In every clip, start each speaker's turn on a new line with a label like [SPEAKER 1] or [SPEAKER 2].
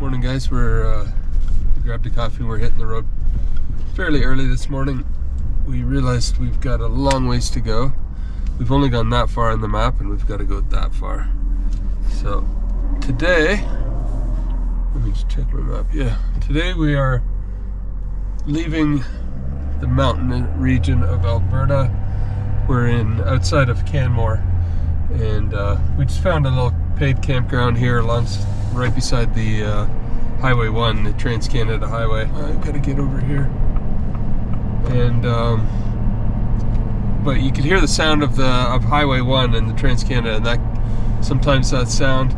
[SPEAKER 1] Morning, guys. We grabbed a coffee and we're hitting the road fairly early this morning. We realized we've got a long ways to go. We've only gone that far on the map and we've got to go that far. So today, let me just check my map. Yeah, today we are leaving the mountain region of Alberta. We're outside of Canmore, and we just found a little paid campground here right beside the Highway 1, the Trans-Canada Highway. I gotta get over here. And but you could hear the sound of Highway 1 and the Trans-Canada, and sometimes that sound,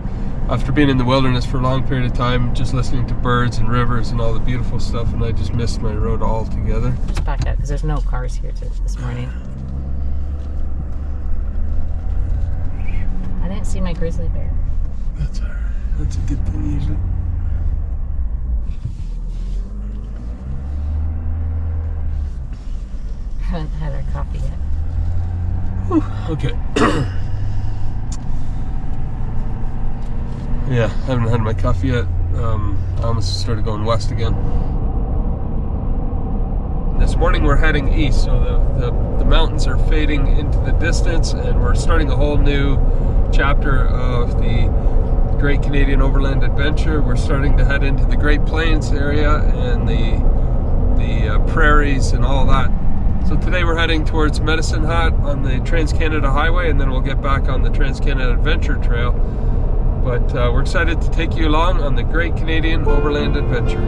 [SPEAKER 1] after being in the wilderness for a long period of time, just listening to birds and rivers and all the beautiful stuff, and I just missed my road altogether.
[SPEAKER 2] Just back out because there's no cars here this morning. I didn't see my grizzly bear.
[SPEAKER 1] That's alright. That's a good thing usually.
[SPEAKER 2] Haven't had our coffee yet.
[SPEAKER 1] Whew, okay. Yeah, haven't had my coffee yet. I almost started going west again. This morning we're heading east, so the mountains are fading into the distance, and we're starting a whole new chapter of the Great Canadian Overland Adventure. We're starting to head into the Great Plains area and the prairies and all that. So today we're heading towards Medicine Hat on the Trans-Canada Highway, and then we'll get back on the Trans-Canada Adventure Trail. But we're excited to take you along on the Great Canadian Overland Adventure.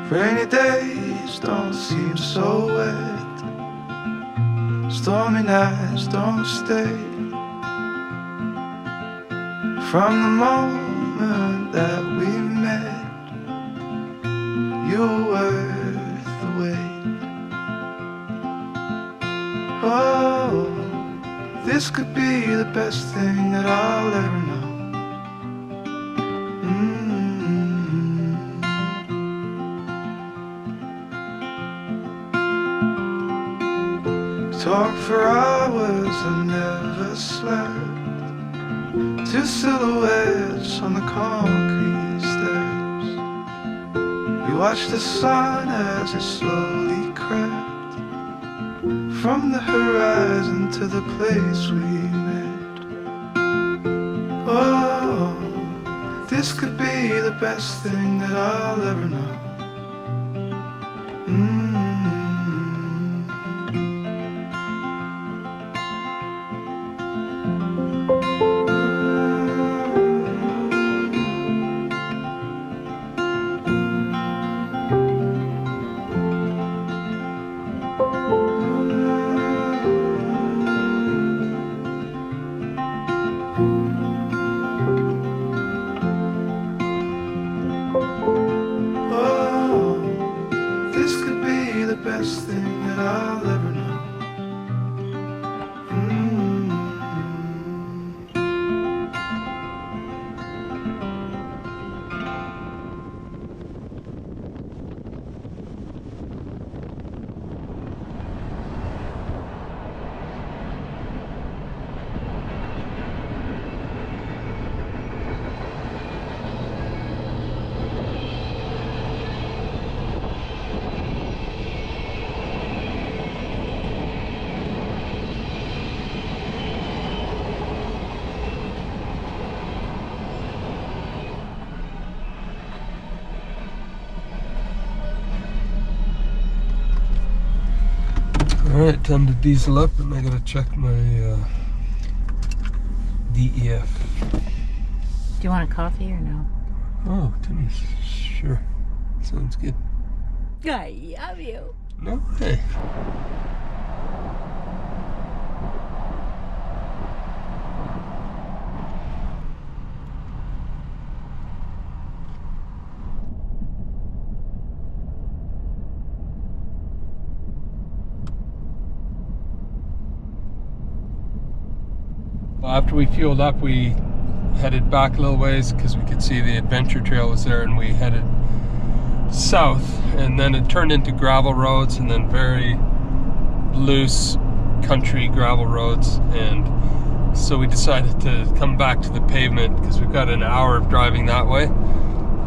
[SPEAKER 3] Rainy days don't seem so wet, stormy nights don't stay. From the moment that we met, you were worth the wait. Oh, this could be the best thing that I'll ever know. Talk for hours, I never slept. Two silhouettes on the concrete steps. We watched the sun as it slowly crept from the horizon to the place we met. Oh, this could be the best thing that I'll ever know. Best thing that I'll ever know.
[SPEAKER 1] Alright, time to diesel up, and I gotta check my DEF.
[SPEAKER 2] Do you want a coffee or no?
[SPEAKER 1] Oh, Timmy's. Sure. Sounds good.
[SPEAKER 2] I love you.
[SPEAKER 1] No way. After we fueled up, we headed back a little ways because we could see the adventure trail was there, and we headed south, and then it turned into gravel roads and then very loose country gravel roads, and so we decided to come back to the pavement because we've got an hour of driving that way.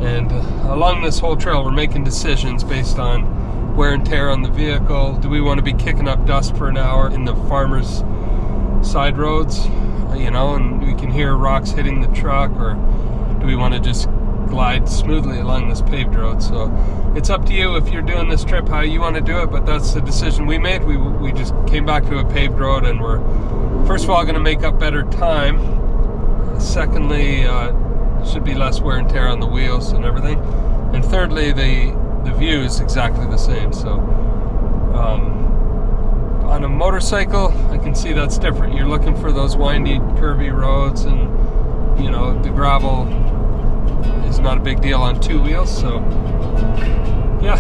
[SPEAKER 1] And along this whole trail we're making decisions based on wear and tear on the vehicle. Do we want to be kicking up dust for an hour in the farmers' side roads, you know, and we can hear rocks hitting the truck, or do we want to just glide smoothly along this paved road? So it's up to you if you're doing this trip how you want to do it, but that's the decision we made. We just came back to a paved road, and we're first of all going to make up better time. Secondly, should be less wear and tear on the wheels and everything. And thirdly, the view is exactly the same. So on a motorcycle, I can see that's different. You're looking for those windy, curvy roads, and you know, the gravel is not a big deal on two wheels. So yeah.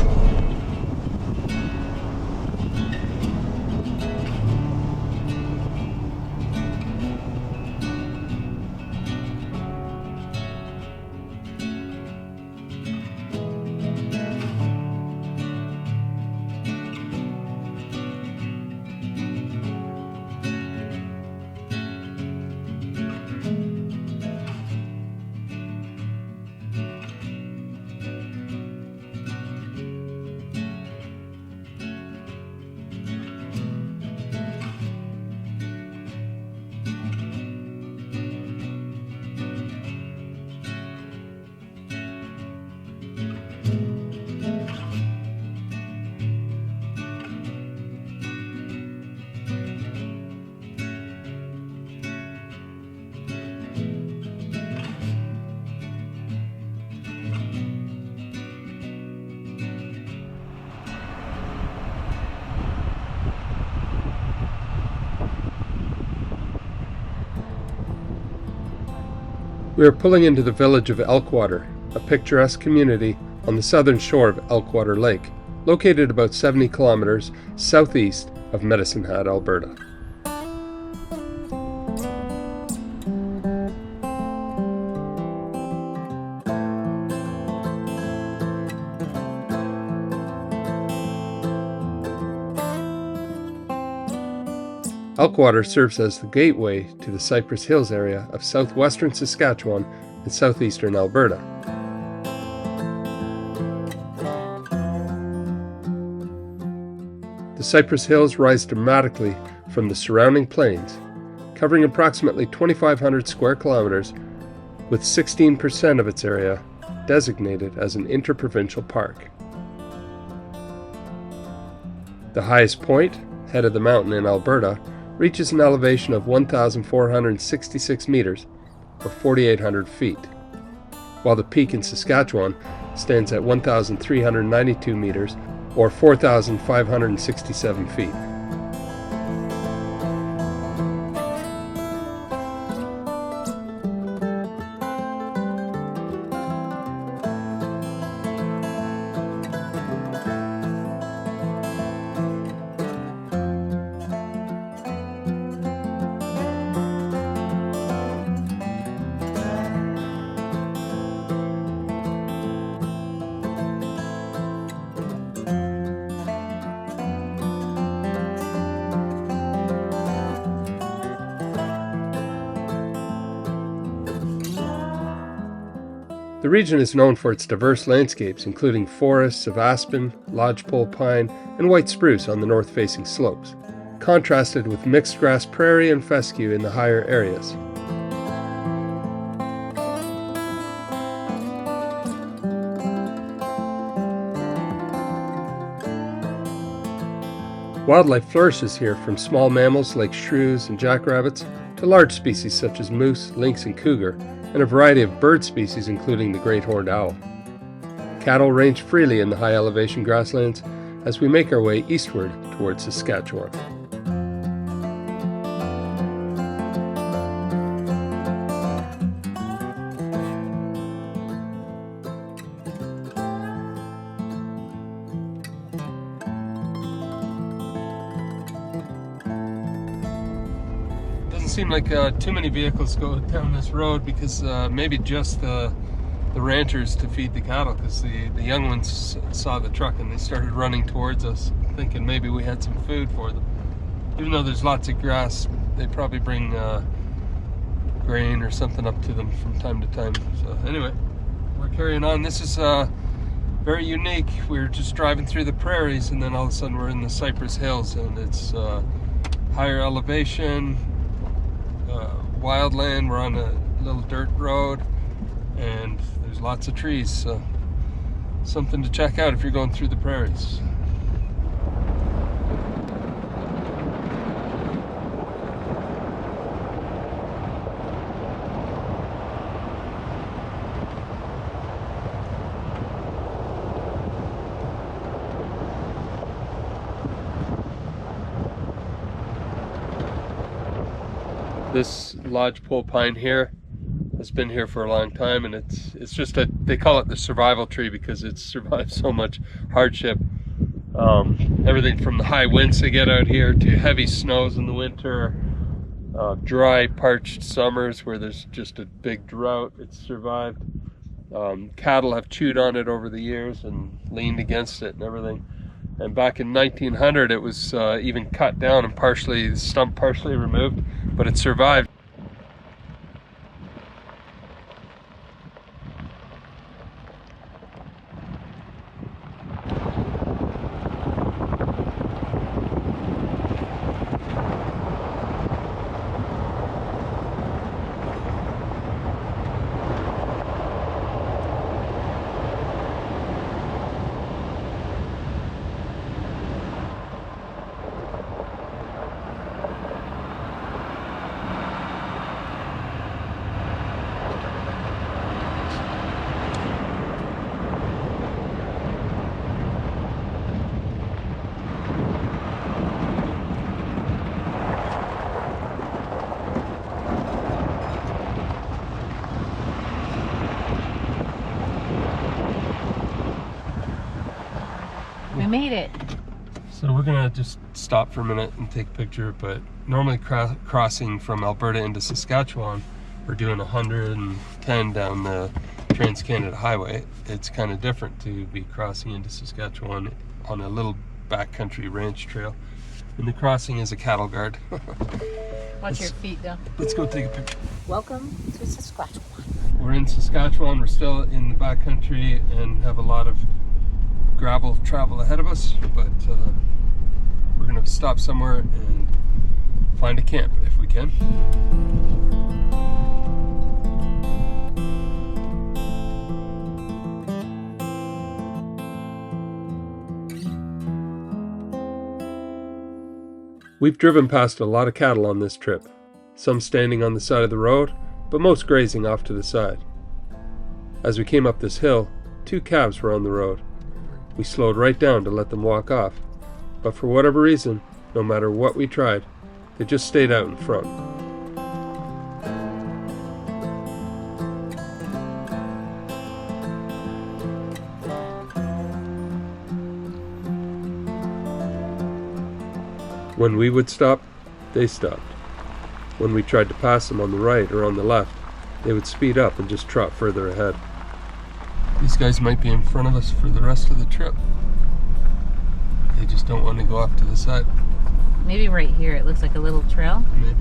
[SPEAKER 1] We are pulling into the village of Elkwater, a picturesque community on the southern shore of Elkwater Lake, located about 70 kilometers southeast of Medicine Hat, Alberta. Elkwater serves as the gateway to the Cypress Hills area of southwestern Saskatchewan and southeastern Alberta. The Cypress Hills rise dramatically from the surrounding plains, covering approximately 2,500 square kilometers, with 16% of its area designated as an interprovincial park. The highest point, head of the mountain in Alberta, reaches an elevation of 1,466 meters, or 4,800 feet, while the peak in Saskatchewan stands at 1,392 meters, or 4,567 feet. The region is known for its diverse landscapes, including forests of aspen, lodgepole pine, and white spruce on the north-facing slopes, contrasted with mixed grass prairie and fescue in the higher areas. Wildlife flourishes here, from small mammals like shrews and jackrabbits to large species such as moose, lynx, and cougar, and a variety of bird species including the great horned owl. Cattle range freely in the high elevation grasslands as we make our way eastward towards Saskatchewan. seem like too many vehicles go down this road because maybe just the ranchers to feed the cattle, because the young ones saw the truck and they started running towards us thinking maybe we had some food for them. Even though there's lots of grass, they probably bring grain or something up to them from time to time. So anyway, we're carrying on. This is very unique. We're just driving through the prairies and then all of a sudden we're in the Cypress Hills, and it's higher elevation, wildland. We're on a little dirt road and there's lots of trees, so something to check out if you're going through the prairies. This lodgepole pine here has been here for a long time, and it's just they call it the survival tree because it's survived so much hardship. Everything from the high winds they get out here to heavy snows in the winter, dry parched summers where there's just a big drought. It's survived. Cattle have chewed on it over the years and leaned against it and everything. And back in 1900 it was even cut down and the stump partially removed, but it survived.
[SPEAKER 2] We made it.
[SPEAKER 1] So we're gonna just stop for a minute and take a picture, but normally crossing from Alberta into Saskatchewan, we're doing 110 down the Trans-Canada Highway. It's kind of different to be crossing into Saskatchewan on a little backcountry ranch trail. And the crossing is a cattle guard.
[SPEAKER 2] Watch your feet though.
[SPEAKER 1] Let's go take a picture.
[SPEAKER 2] Welcome to Saskatchewan.
[SPEAKER 1] We're in Saskatchewan. We're still in the backcountry and have a lot of gravel travel ahead of us, but we're gonna stop somewhere and find a camp if we can. We've driven past a lot of cattle on this trip, some standing on the side of the road, but most grazing off to the side. As we came up this hill, 2 calves were on the road. We slowed right down to let them walk off, but for whatever reason, no matter what we tried, they just stayed out in front. When we would stop, they stopped. When we tried to pass them on the right or on the left, they would speed up and just trot further ahead. These guys might be in front of us for the rest of the trip. They just don't want to go off to the side.
[SPEAKER 2] Maybe right here it looks like a little trail.
[SPEAKER 1] Maybe.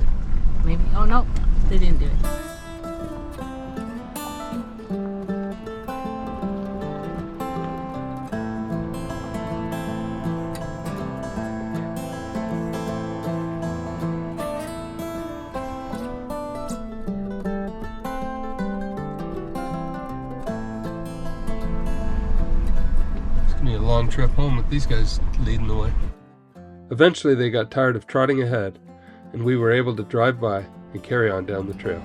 [SPEAKER 2] Maybe. Oh no, they didn't do it. Long trip home with these guys leading the way. Eventually they got tired of trotting ahead, and we were able to drive by and carry on down the trail.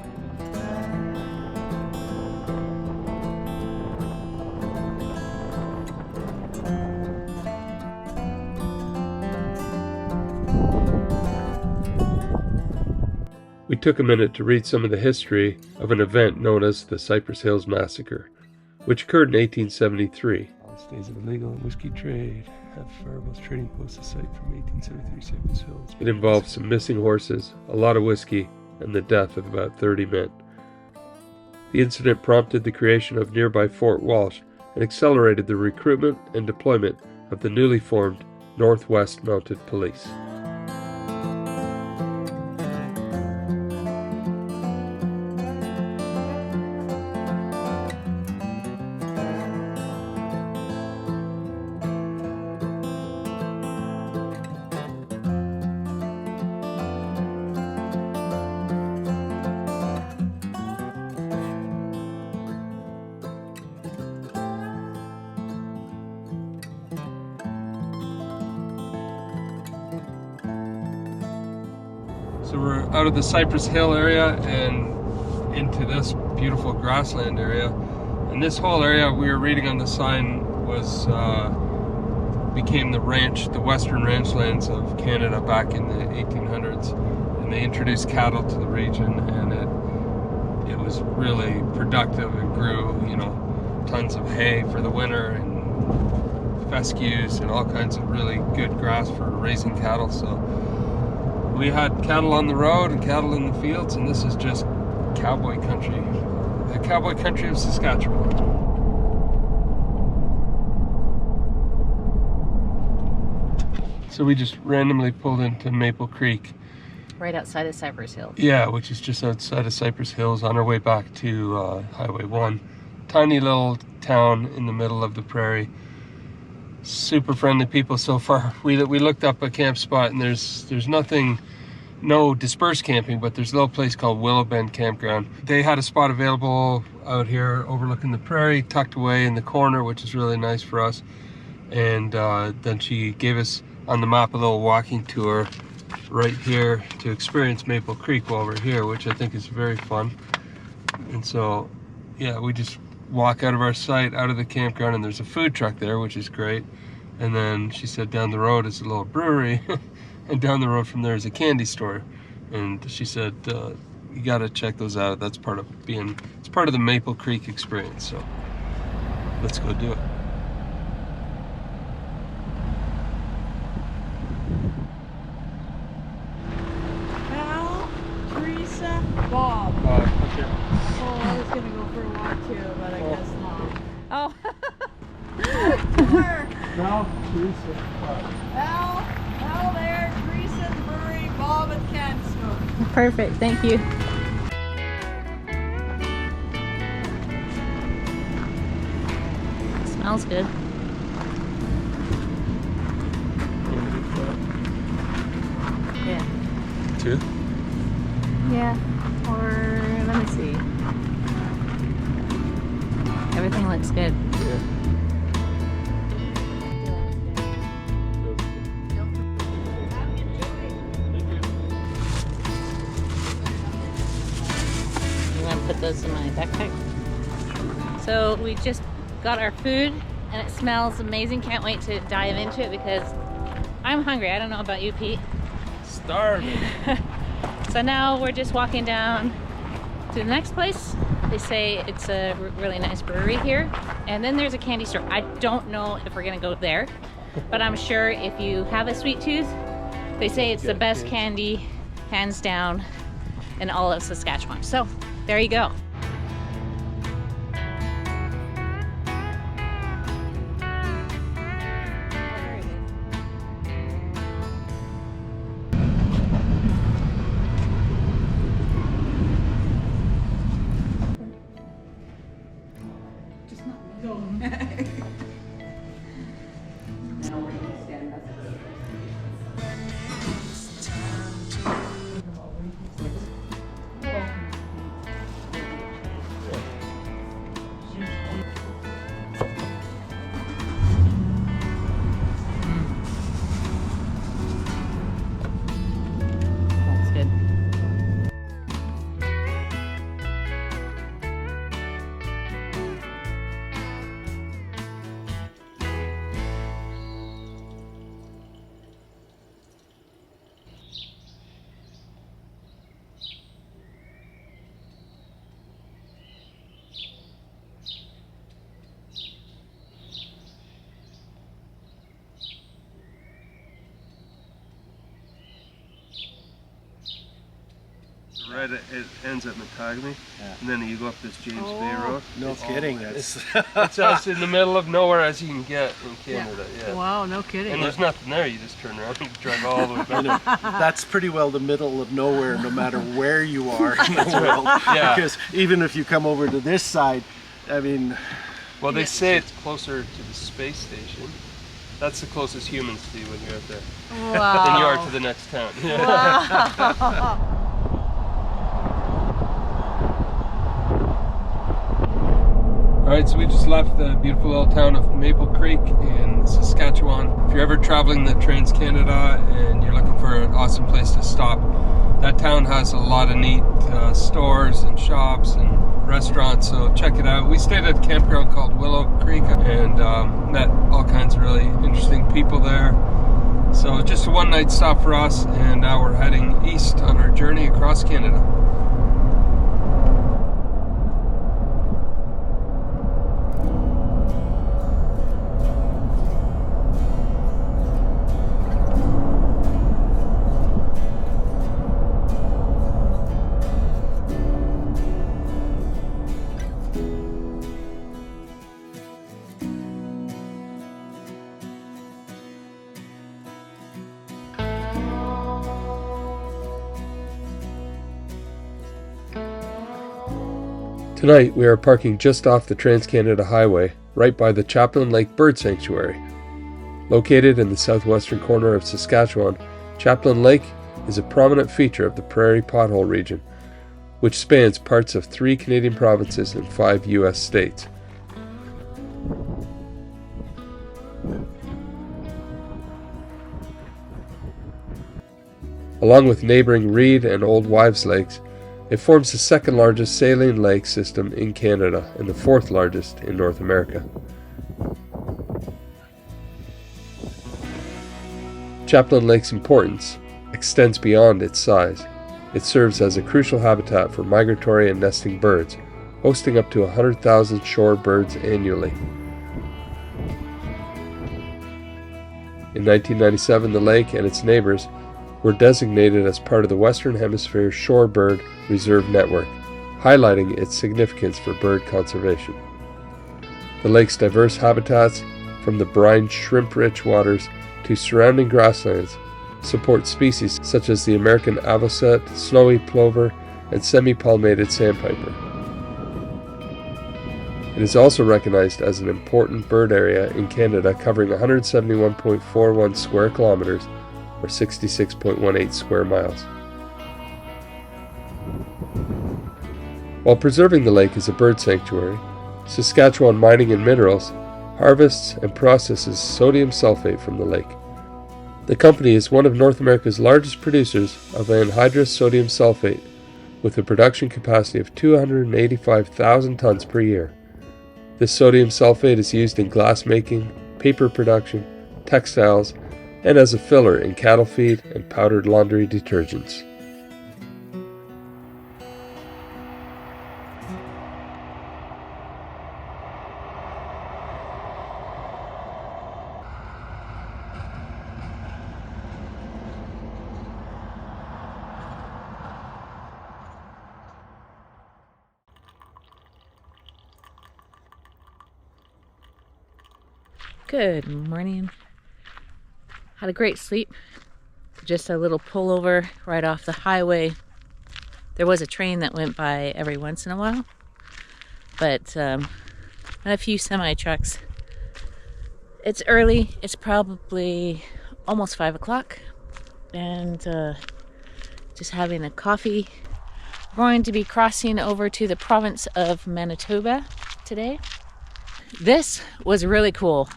[SPEAKER 2] We took a minute to read some of the history of an event known as the Cypress Hills Massacre, which occurred in 1873. Days of illegal whiskey trade have Fireballs Trading Post a site from 1873 Cypress Hills. It involved some missing horses, a lot of whiskey, and the death of about 30 men. The incident prompted the creation of nearby Fort Walsh and accelerated the recruitment and deployment of the newly formed Northwest Mounted Police.
[SPEAKER 1] So we're out of the Cypress Hill area and into this beautiful grassland area. And this whole area, we were reading on the sign, was became the western ranchlands of Canada back in the 1800s. And they introduced cattle to the region, and it was really productive and grew, you know, tons of hay for the winter and fescues and all kinds of really good grass for raising cattle. So we had cattle on the road and cattle in the fields, and this is just cowboy country, the cowboy country of Saskatchewan. So we just randomly pulled into Maple Creek.
[SPEAKER 4] Right outside of Cypress Hills.
[SPEAKER 1] Yeah, which is just outside of Cypress Hills on our way back to Highway 1. Tiny little town in the middle of the prairie. Super friendly people so far. We looked up a camp spot, and there's nothing, no dispersed camping, but there's a little place called Willow Bend Campground. They had a spot available out here overlooking the prairie, tucked away in the corner, which is really nice for us. And then she gave us on the map a little walking tour right here to experience Maple Creek while we're here, which I think is very fun. And so, yeah, we just walk out of our site, out of the campground, and there's a food truck there, which is great. And then she said down the road is a little brewery, and down the road from there is a candy store. And she said, you gotta check those out. That's part of it's part of the Maple Creek experience. So let's go do it.
[SPEAKER 5] Al, Teresa, Bob.
[SPEAKER 1] Okay.
[SPEAKER 5] Oh, I was gonna go for a walk too, but I guess not. Oh. There.
[SPEAKER 1] Now, Teresa.
[SPEAKER 5] Al there, Teresa, Murray, Bob, and Ken. So.
[SPEAKER 4] Perfect, thank you. Smells good. Yeah.
[SPEAKER 1] 2?
[SPEAKER 4] Yeah. Or let me see. Everything looks good.
[SPEAKER 1] Yeah.
[SPEAKER 4] I'm gonna put those in my backpack. So we just got our food and it smells amazing. Can't wait to dive into it because I'm hungry. I don't know about you, Pete.
[SPEAKER 1] Starving.
[SPEAKER 4] So now we're just walking down to the next place. They say it's a really nice brewery here. And then there's a candy store. I don't know if we're gonna go there, but I'm sure if you have a sweet tooth, they say it's the best candy, hands down, in all of Saskatchewan. So there you go.
[SPEAKER 1] right at, it ends at Matagami, and then you go up this James Bay Road.
[SPEAKER 6] No kidding. That's
[SPEAKER 1] It's us in the middle of nowhere as you can get in Canada. Yeah.
[SPEAKER 5] Wow, no kidding.
[SPEAKER 1] And there's nothing there. You just turn around and drive all the way back.
[SPEAKER 6] that's pretty well the middle of nowhere, no matter where you are in the world.
[SPEAKER 1] Yeah.
[SPEAKER 6] Because even if you come over to this side, I mean,
[SPEAKER 1] Well, they say it's closer to the space station. That's the closest humans to you when you're out there.
[SPEAKER 5] Wow.
[SPEAKER 1] Than you are to the next town.
[SPEAKER 5] Wow.
[SPEAKER 1] Alright, so we just left the beautiful little town of Maple Creek in Saskatchewan. If you're ever traveling the Trans-Canada and you're looking for an awesome place to stop, that town has a lot of neat stores and shops and restaurants, so check it out. We stayed at a campground called Willow Creek and met all kinds of really interesting people there. So just a one-night stop for us, and now we're heading east on our journey across Canada.
[SPEAKER 2] Tonight we are parking just off the Trans-Canada Highway, right by the Chaplin Lake Bird Sanctuary. Located in the southwestern corner of Saskatchewan, Chaplin Lake is a prominent feature of the prairie pothole region, which spans parts of 3 Canadian provinces and 5 U.S. states. Along with neighboring Reed and Old Wives Lakes, it forms the second largest saline lake system in Canada and the 4th largest in North America. Chaplin Lake's importance extends beyond its size. It serves as a crucial habitat for migratory and nesting birds, hosting up to 100,000 shore birds annually. In 1997, the lake and its neighbors were designated as part of the Western Hemisphere Shorebird Reserve Network, highlighting its significance for bird conservation. The lake's diverse habitats, from the brine shrimp-rich waters to surrounding grasslands, support species such as the American avocet, snowy plover, and semi-palmated sandpiper. It is also recognized as an important bird area in Canada, covering 171.41 square kilometers, or 66.18 square miles. While preserving the lake as a bird sanctuary, Saskatchewan Mining and Minerals harvests and processes sodium sulfate from the lake. The company is one of North America's largest producers of anhydrous sodium sulfate, with a production capacity of 285,000 tons per year. This sodium sulfate is used in glass making, paper production, textiles, and as a filler in cattle feed and powdered laundry detergents.
[SPEAKER 4] Good morning. Had a great sleep. Just a little pullover right off the highway. There was a train that went by every once in a while, but and a few semi trucks. It's early. It's probably almost 5 o'clock, and just having a coffee. We're going to be crossing over to the province of Manitoba today. This was really cool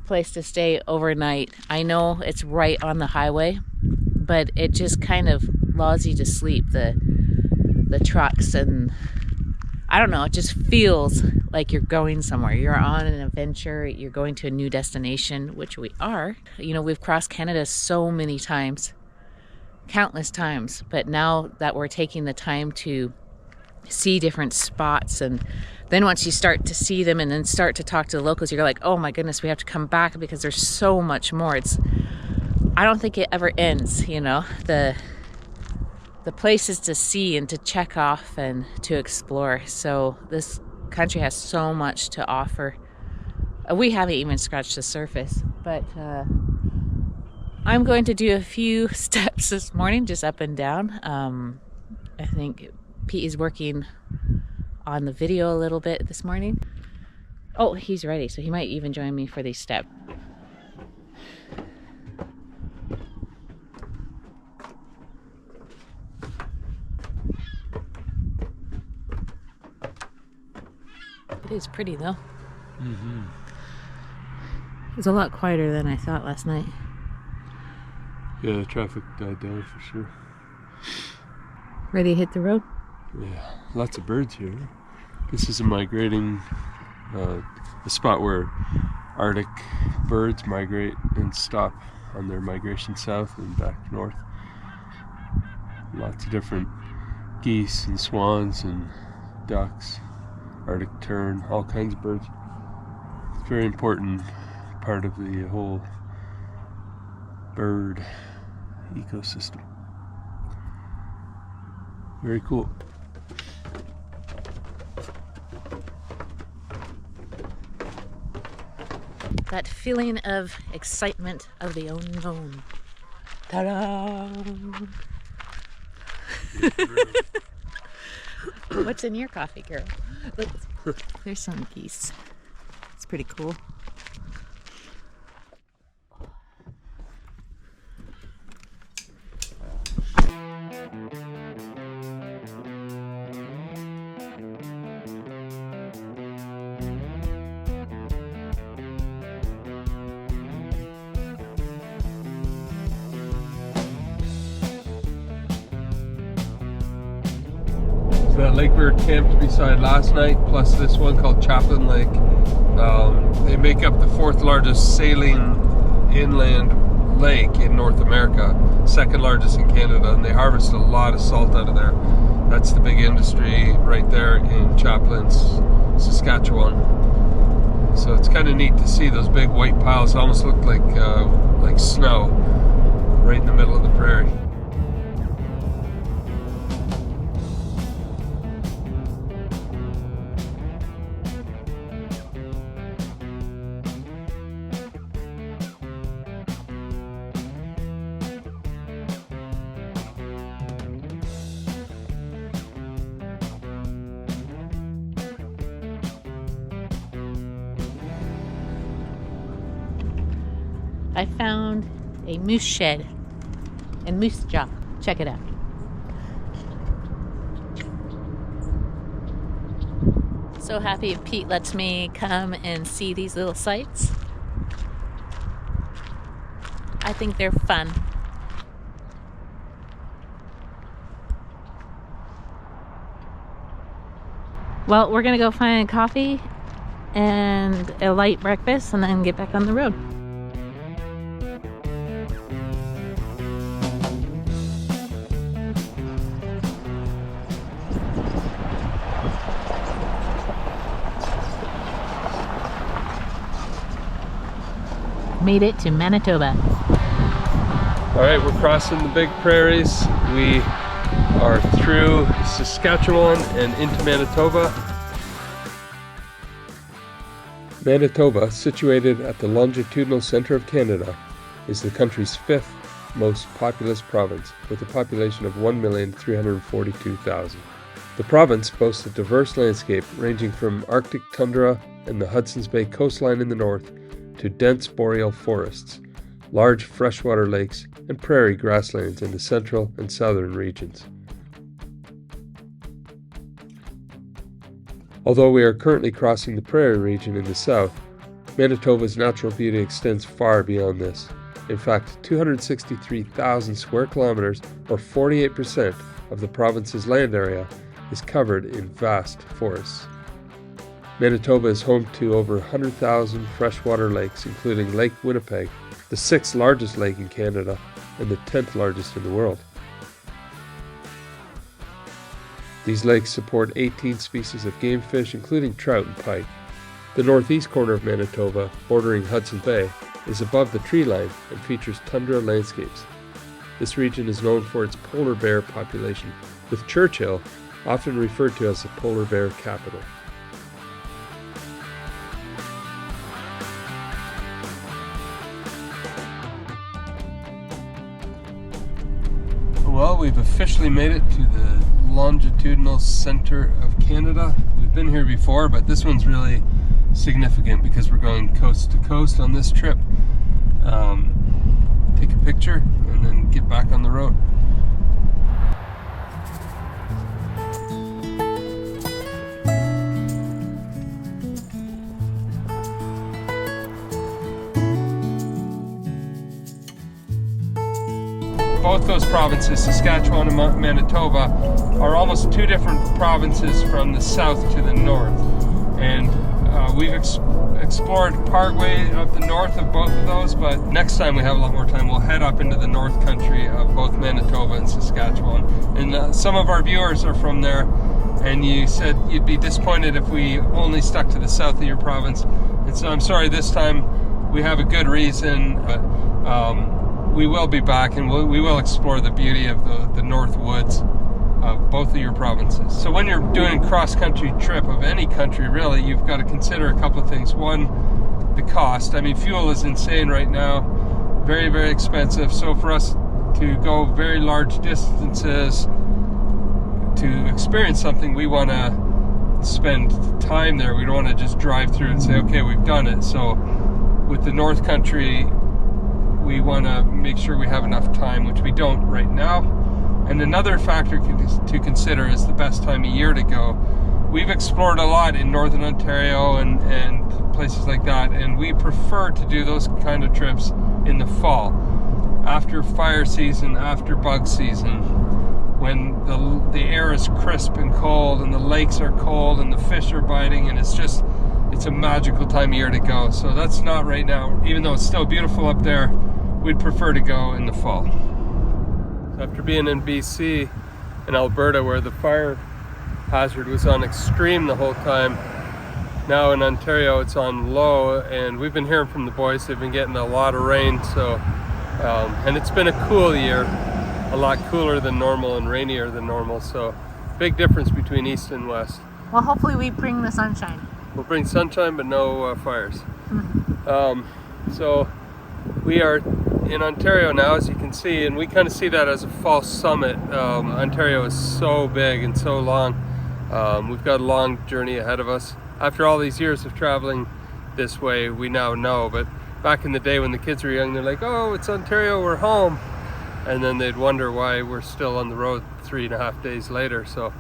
[SPEAKER 4] place to stay overnight. I know it's right on the highway, but it just kind of lulls you to sleep. The trucks, and I don't know, it just feels like you're going somewhere. You're on an adventure, you're going to a new destination, which we are. You know, we've crossed Canada so many times, countless times, but now that we're taking the time to see different spots, and then once you start to see them and then start to talk to the locals, you're like, oh my goodness, we have to come back because there's so much more. I don't think it ever ends, you know. the places to see and to check off and to explore. So this country has so much to offer. We haven't even scratched the surface, but I'm going to do a few steps this morning, just up and down. I think Pete is working on the video a little bit this morning. Oh, he's ready, so he might even join me for these steps. It is pretty though.
[SPEAKER 1] Mm-hmm.
[SPEAKER 4] It was a lot quieter than I thought last night.
[SPEAKER 1] Yeah, the traffic died down for sure.
[SPEAKER 4] Ready to hit the road?
[SPEAKER 1] Yeah, lots of birds here. This is a migrating, a spot where Arctic birds migrate and stop on their migration south and back north. Lots of different geese and swans and ducks, Arctic tern, all kinds of birds. It's a very important part of the whole bird ecosystem. Very cool.
[SPEAKER 4] That feeling of excitement of the unknown. Ta-da! What's in your coffee, girl? Look, there's some geese. It's pretty cool.
[SPEAKER 1] So that lake we were camped beside last night, plus this one called Chaplin Lake, they make up the 4th largest saline inland lake in North America, 2nd largest in Canada, and they harvest a lot of salt out of there. That's the big industry right there in Chaplin, Saskatchewan. So it's kind of neat to see those big white piles. It almost look like snow right in the middle of the prairie.
[SPEAKER 4] I found a moose shed and moose jaw. Check it out. So happy Pete lets me come and see these little sites. I think they're fun. Well, we're gonna go find coffee and a light breakfast and then get back on the road. Made it to Manitoba.
[SPEAKER 1] All right, we're crossing the big prairies. We are through Saskatchewan and into Manitoba. Manitoba, situated at the longitudinal center of Canada, is the country's 5th most populous province, with a population of 1,342,000. The province boasts a diverse landscape ranging from Arctic tundra and the Hudson's Bay coastline in the north to dense boreal forests, large freshwater lakes, and prairie grasslands in the central and southern regions. Although we are currently crossing the prairie region in the south, Manitoba's natural beauty extends far beyond this. In fact, 263,000 square kilometers, or 48% of the province's land area, is covered in vast forests. Manitoba is home to over 100,000 freshwater lakes, including Lake Winnipeg, the 6th largest lake in Canada and the 10th largest in the world. These lakes support 18 species of game fish, including trout and pike. The northeast corner of Manitoba, bordering Hudson Bay, is above the tree line and features tundra landscapes.
[SPEAKER 2] This region is known for its polar bear population, with Churchill often referred to as the polar bear capital.
[SPEAKER 1] Well, we've officially made it to the longitudinal center of Canada. We've been here before, but this one's really significant because we're going coast to coast on this trip. Take a picture and then get back on the road. Both those provinces, Saskatchewan and Manitoba, are almost two different provinces from the south to the north. And we've explored partway up the north of both of those, but next time we have a lot more time, we'll head up into the north country of both Manitoba and Saskatchewan. And some of our viewers are from there, and you said you'd be disappointed if we only stuck to the south of your province. And so I'm sorry, this time we have a good reason, but we will be back, and we will explore the beauty of the north woods of both of your provinces. So when you're doing a cross-country trip of any country, really, you've got to consider a couple of things. One, the cost. I mean, fuel is insane right now, very, very expensive. So for us to go very large distances to experience something, we want to spend time there. We don't want to just drive through and say, okay, we've done it. So with the north country, we want to make sure we have enough time, which we don't right now. And another factor to consider is the best time of year to go. We've explored a lot in northern Ontario and places like that, and we prefer to do those kind of trips in the fall, after fire season, after bug season, when the air is crisp and cold and the lakes are cold and the fish are biting, and it's a magical time of year to go. So that's not right now, even though it's still beautiful up there. We'd prefer to go in the fall. After being in BC and Alberta, where the fire hazard was on extreme the whole time, now in Ontario it's on low, and we've been hearing from the boys they've been getting a lot of rain. So and it's been a cool year, a lot cooler than normal and rainier than normal, so big difference between east and west.
[SPEAKER 4] Well, hopefully we bring the sunshine.
[SPEAKER 1] We'll bring sunshine, but no fires. So we are in Ontario now, as you can see, and we kind of see that as a false summit. Ontario is so big and so long. We've got a long journey ahead of us. After all these years of traveling this way, we now know, but back in the day when the kids were young, they're like, oh, it's Ontario, we're home. And then they'd wonder why we're still on the road 3.5 days later. So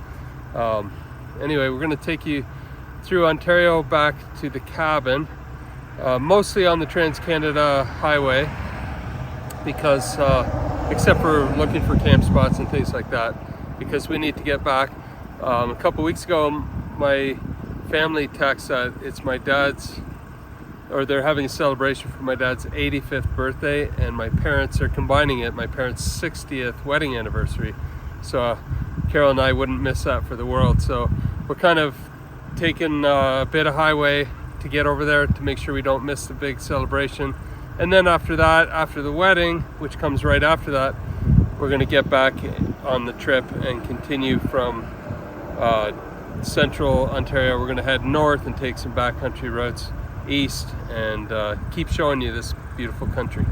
[SPEAKER 1] anyway, we're going to take you through Ontario back to the cabin, mostly on the Trans-Canada Highway, because except for looking for camp spots and things like that, because we need to get back. A couple weeks ago, my family texted that it's my dad's, or they're having a celebration for my dad's 85th birthday, and my parents are combining it, my parents' 60th wedding anniversary. So Carol and I wouldn't miss that for the world. So we're kind of taking a bit of highway to get over there to make sure we don't miss the big celebration. And then after that, after the wedding, which comes right after that, we're going to get back on the trip and continue from central Ontario. We're going to head north and take some backcountry roads east and keep showing you this beautiful country.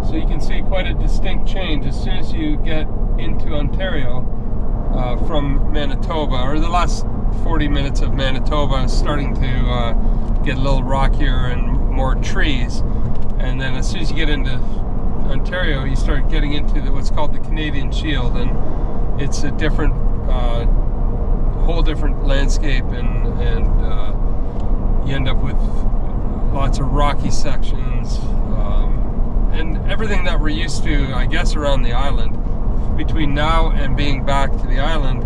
[SPEAKER 1] So you can see quite a distinct change as soon as you get into Ontario from Manitoba, or the last 40 minutes of Manitoba is starting to get a little rockier and more trees, and then as soon as you get into Ontario, you start getting into what's called the Canadian Shield, and it's a different, whole different landscape, and you end up with lots of rocky sections, and everything that we're used to, I guess, around the island. Between now and being back to the island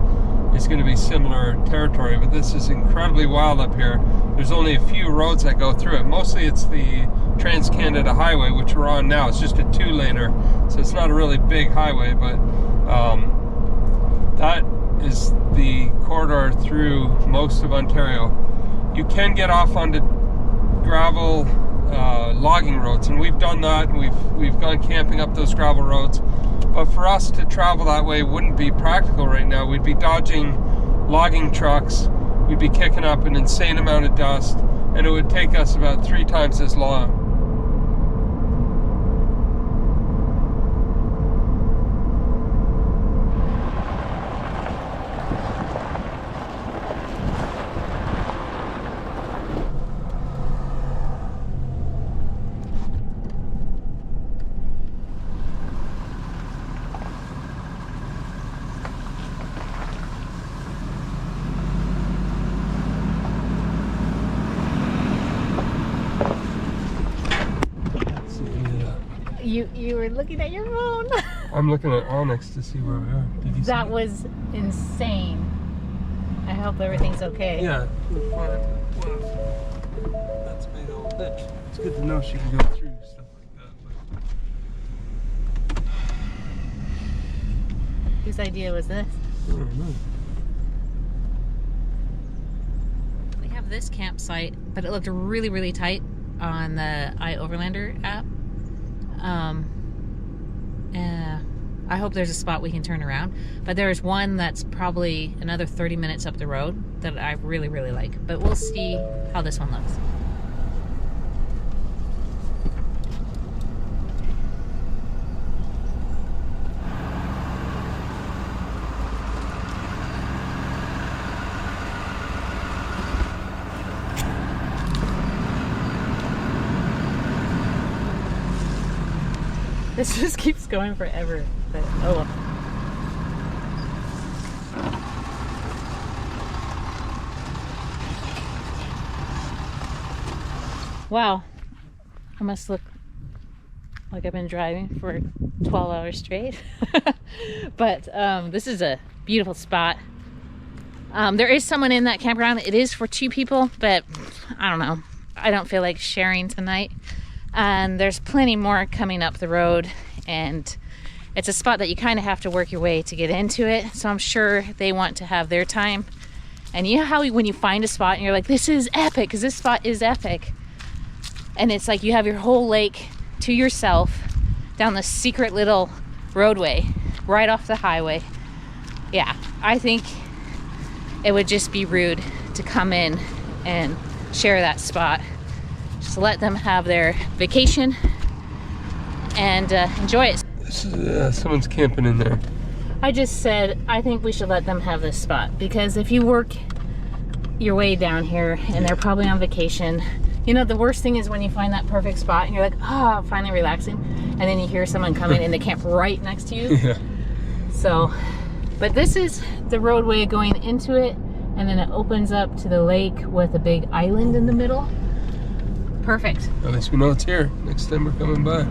[SPEAKER 1] is going to be similar territory, but this is incredibly wild up here. There's only a few roads that go through it. Mostly it's the Trans-Canada Highway, which we're on now. It's just a 2-laner, so it's not a really big highway, but that is the corridor through most of Ontario. You can get off onto gravel logging roads, and we've done that. We've gone camping up those gravel roads, but for us to travel that way wouldn't be practical right now. We'd be dodging logging trucks, we'd be kicking up an insane amount of dust, and it would take us about 3 times as long.
[SPEAKER 4] You were looking at your phone.
[SPEAKER 1] I'm looking at Onyx to see where we are. Did you see
[SPEAKER 4] That
[SPEAKER 1] it?
[SPEAKER 4] was insane. I hope everything's okay.
[SPEAKER 1] Yeah, we're fine. Wow. That's a big old ditch. It's good to know she can go through stuff like that.
[SPEAKER 4] Whose idea was this?
[SPEAKER 1] I don't know.
[SPEAKER 4] We have this campsite, but it looked really, really tight on the iOverlander app. I hope there's a spot we can turn around, but there's one that's probably another 30 minutes up the road that I really, really like, but we'll see how this one looks. This just keeps going forever, but oh well. Wow, I must look like I've been driving for 12 hours straight. But this is a beautiful spot. There is someone in that campground. It is for 2 people, but I don't know. I don't feel like sharing tonight. And there's plenty more coming up the road, and it's a spot that you kind of have to work your way to get into it, so I'm sure they want to have their time. And you know how when you find a spot and you're like, this is epic, because this spot is epic, and it's like you have your whole lake to yourself down this secret little roadway right off the highway. Yeah, I think it would just be rude to come in and share that spot. Just let them have their vacation and enjoy it.
[SPEAKER 1] This is, someone's camping in there.
[SPEAKER 4] I just said I think we should let them have this spot, because if you work your way down here and they're probably on vacation, you know, the worst thing is when you find that perfect spot and you're like, oh, finally relaxing, and then you hear someone coming and they camp right next to you.
[SPEAKER 1] Yeah.
[SPEAKER 4] So, but this is the roadway going into it, and then it opens up to the lake with a big island in the middle. Perfect.
[SPEAKER 1] At least we know it's here next time we're coming by.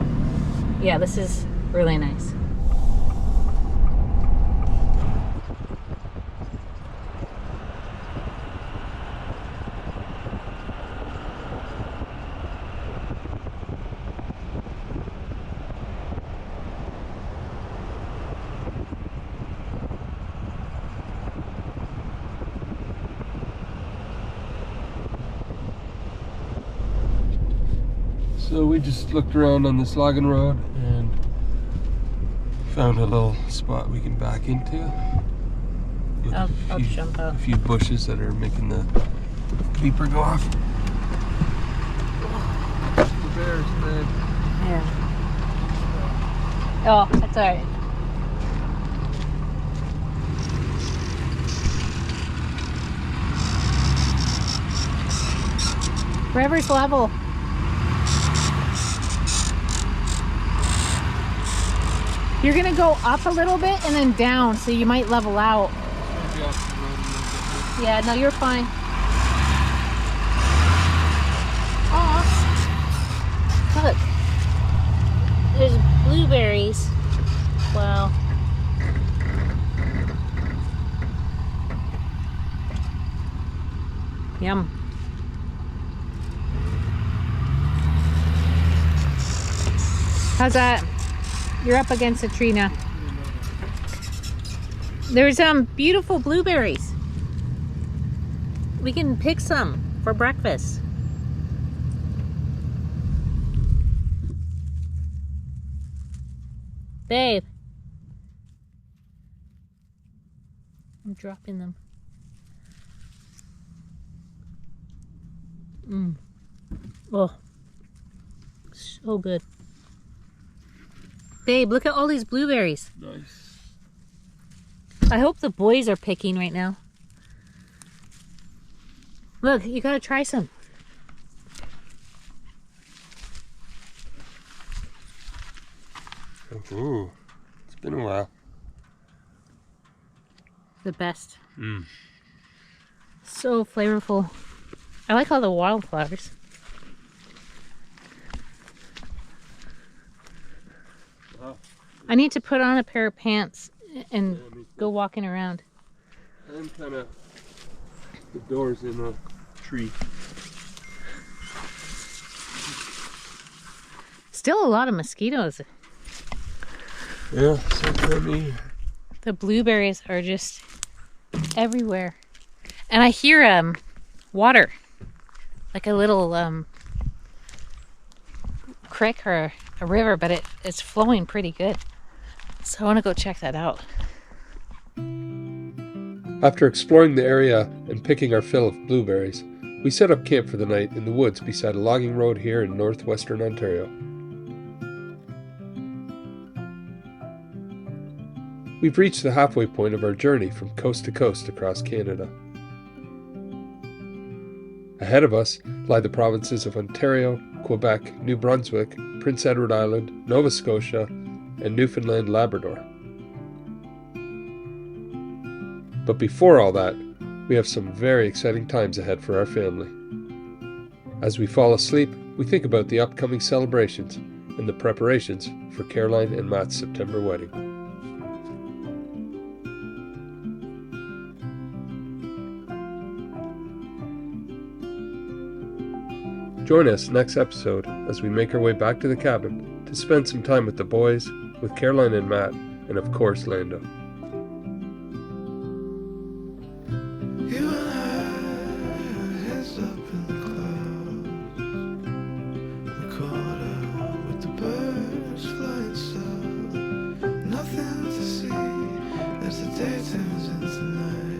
[SPEAKER 4] Yeah, this is really nice.
[SPEAKER 1] So we just looked around on this logging road and found a little spot we can back into. With
[SPEAKER 4] I'll jump out.
[SPEAKER 1] A few bushes that are making the beeper go off. The bears, man.
[SPEAKER 4] Yeah. Oh, that's all right. River's level. You're gonna go up a little bit and then down, so you might level out. Yeah, no, you're fine. Aw. Look. There's blueberries. Wow. Yum. How's that? You're up against a tree now. There's beautiful blueberries. We can pick some for breakfast. Babe. I'm dropping them. Oh, so good. Babe, look at all these blueberries.
[SPEAKER 1] Nice.
[SPEAKER 4] I hope the boys are picking right now. Look, you gotta try some.
[SPEAKER 1] Ooh, it's been a while.
[SPEAKER 4] The best. So flavorful. I like all the wildflowers.
[SPEAKER 1] Wow.
[SPEAKER 4] I need to put on a pair of pants and go walking around.
[SPEAKER 1] I'm kind of the doors in a tree.
[SPEAKER 4] Still a lot of mosquitoes.
[SPEAKER 1] Yeah, so funny.
[SPEAKER 4] The blueberries are just everywhere. And I hear water. Like a little creek or a river, but it's flowing pretty good. So I want to go check that out.
[SPEAKER 2] After exploring the area and picking our fill of blueberries, we set up camp for the night in the woods beside a logging road here in northwestern Ontario. We've reached the halfway point of our journey from coast to coast across Canada. Ahead of us lie the provinces of Ontario, Quebec, New Brunswick, Prince Edward Island, Nova Scotia, and Newfoundland Labrador. But before all that, we have some very exciting times ahead for our family. As we fall asleep, we think about the upcoming celebrations and the preparations for Caroline and Matt's September wedding. Join us next episode as we make our way back to the cabin to spend some time with the boys, with Caroline and Matt, and of course Lando.
[SPEAKER 3] You and I, heads up in the clouds. We caught up with the birds flying south. Nothing to see as the day turns into night.